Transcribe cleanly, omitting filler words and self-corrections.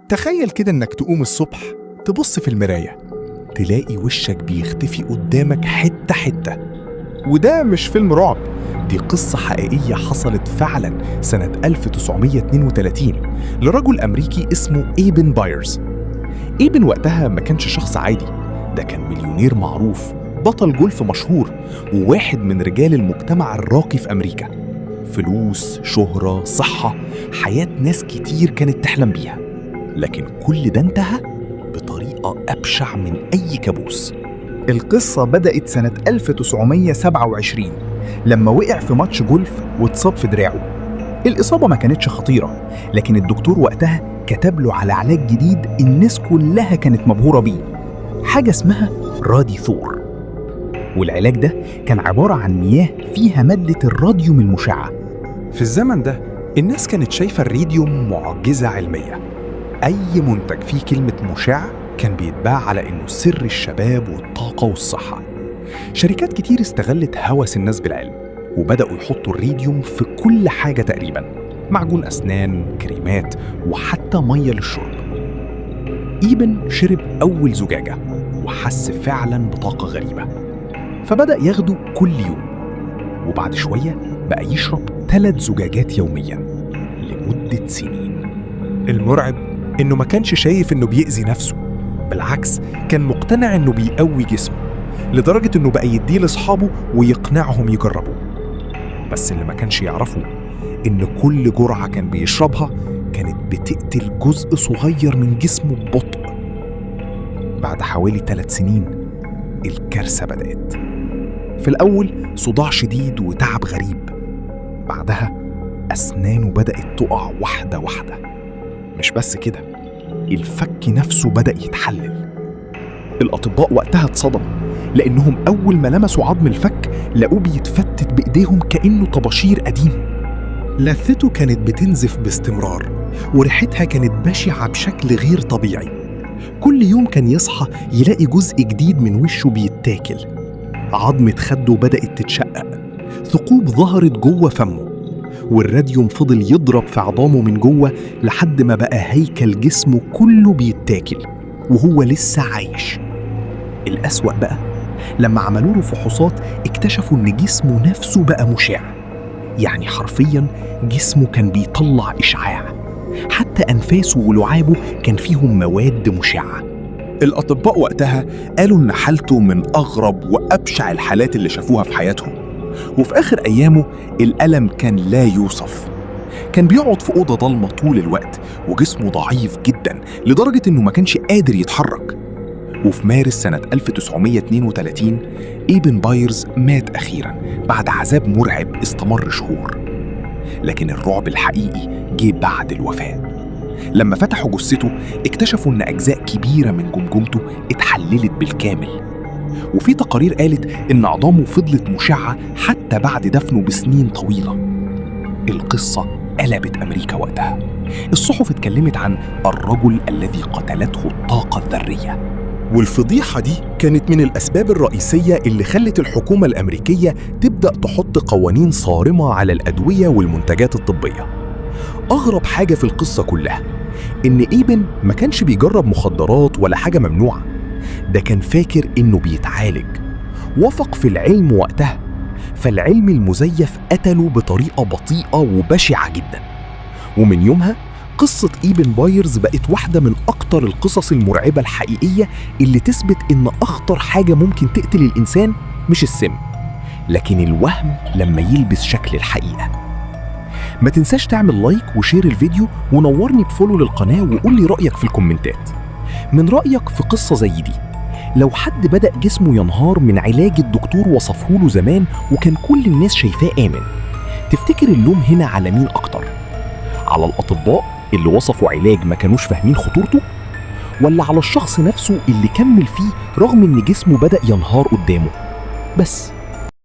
تخيل كده إنك تقوم الصبح تبص في المراية تلاقي وشك بيختفي قدامك حتة حتة. وده مش فيلم رعب، دي قصة حقيقية حصلت فعلا سنة 1932 لرجل أمريكي اسمه إيبن بايرز. إيبن وقتها ما كانش شخص عادي، ده كان مليونير معروف، بطل جولف مشهور، وواحد من رجال المجتمع الراقي في أمريكا. فلوس، شهرة، صحة، حياة ناس كتير كانت تحلم بيها. لكن كل ده انتهى بطريقة أبشع من أي كابوس. القصة بدأت سنة 1927 لما وقع في ماتش جولف واتصاب في دراعه. الإصابة ما كانتش خطيرة، لكن الدكتور وقتها كتب له على علاج جديد الناس كلها كانت مبهورة بيه، حاجة اسمها رادي ثور. والعلاج ده كان عبارة عن مياه فيها مادة الراديوم المشعة. في الزمن ده الناس كانت شايفة الراديوم معجزة علمية. أي منتج فيه كلمة مشع كان بيتباع على إنه سر الشباب والطاقة والصحة. شركات كتير استغلت هوس الناس بالعلم وبدأوا يحطوا الراديوم في كل حاجة تقريباً، معجون أسنان، كريمات، وحتى مية للشرب. إيبن شرب أول زجاجة وحس فعلاً بطاقة غريبة، فبدأ ياخده كل يوم، وبعد شوية بقى يشرب 3 زجاجات يومياً لمدة سنين. المرعب إنه ما كانش شايف إنه بيأذي نفسه، بالعكس كان مقتنع إنه بيقوي جسمه، لدرجة إنه بقى يديه لأصحابه ويقنعهم يجربوا. بس اللي ما كانش يعرفه إن كل جرعة كان بيشربها كانت بتقتل جزء صغير من جسمه ببطء. بعد حوالي 3 سنين الكارثة بدأت. في الأول صداع شديد وتعب غريب، بعدها أسنانه بدأت تقع واحدة واحدة. مش بس كده، الفك نفسه بدأ يتحلل. الأطباء وقتها اتصدموا لأنهم أول ما لمسوا عظم الفك لقوه بيتفتت بإيديهم كأنه طباشير قديم. لثته كانت بتنزف باستمرار وريحتها كانت بشعة بشكل غير طبيعي. كل يوم كان يصحى يلاقي جزء جديد من وشه بيتاكل. عظمة خده بدأت تتشقق، ثقوب ظهرت جوه فمه، والراديوم فضل يضرب في عظامه من جوه لحد ما بقى هيكل جسمه كله بيتاكل وهو لسه عايش. الأسوأ بقى لما عملوا له فحوصات اكتشفوا إن جسمه نفسه بقى مشع، يعني حرفياً جسمه كان بيطلع إشعاع، حتى أنفاسه ولعابه كان فيهم مواد مشعة. الأطباء وقتها قالوا إن حالته من أغرب وأبشع الحالات اللي شافوها في حياتهم. وفي آخر أيامه الألم كان لا يوصف، كان بيقعد في أوضة ضلمة طول الوقت وجسمه ضعيف جدا لدرجة إنه ما كانش قادر يتحرك. وفي مارس سنة 1932 إيبن بايرز مات أخيراً بعد عذاب مرعب استمر شهور. لكن الرعب الحقيقي جه بعد الوفاة. لما فتحوا جثته اكتشفوا إن أجزاء كبيرة من جمجمته اتحللت بالكامل، وفي تقارير قالت إن عظامه فضلت مشعة حتى بعد دفنه بسنين طويلة. القصة قلبت أمريكا وقتها. الصحف اتكلمت عن الرجل الذي قتلته الطاقة الذرية، والفضيحة دي كانت من الأسباب الرئيسية اللي خلت الحكومة الأمريكية تبدأ تحط قوانين صارمة على الأدوية والمنتجات الطبية. أغرب حاجة في القصة كلها إن إيبن ما كانش بيجرب مخدرات ولا حاجة ممنوعة، ده كان فاكر إنه بيتعالج، وثق في العلم وقتها، فالعلم المزيف قتله بطريقة بطيئة وبشعة جدا. ومن يومها قصة إيبن بايرز بقت واحدة من أكتر القصص المرعبة الحقيقية اللي تثبت إن أخطر حاجة ممكن تقتل الإنسان مش السم، لكن الوهم لما يلبس شكل الحقيقة. ما تنساش تعمل لايك وشير الفيديو ونورني بفولو للقناة وقول لي رأيك في الكومنتات. من رأيك في قصة زي دي؟ لو حد بدأ جسمه ينهار من علاج الدكتور وصفه له زمان وكان كل الناس شايفاه آمن، تفتكر اللوم هنا على مين أكتر؟ على الأطباء اللي وصفوا علاج ما كانوش فاهمين خطورته، ولا على الشخص نفسه اللي كمل فيه رغم إن جسمه بدأ ينهار قدامه؟ بس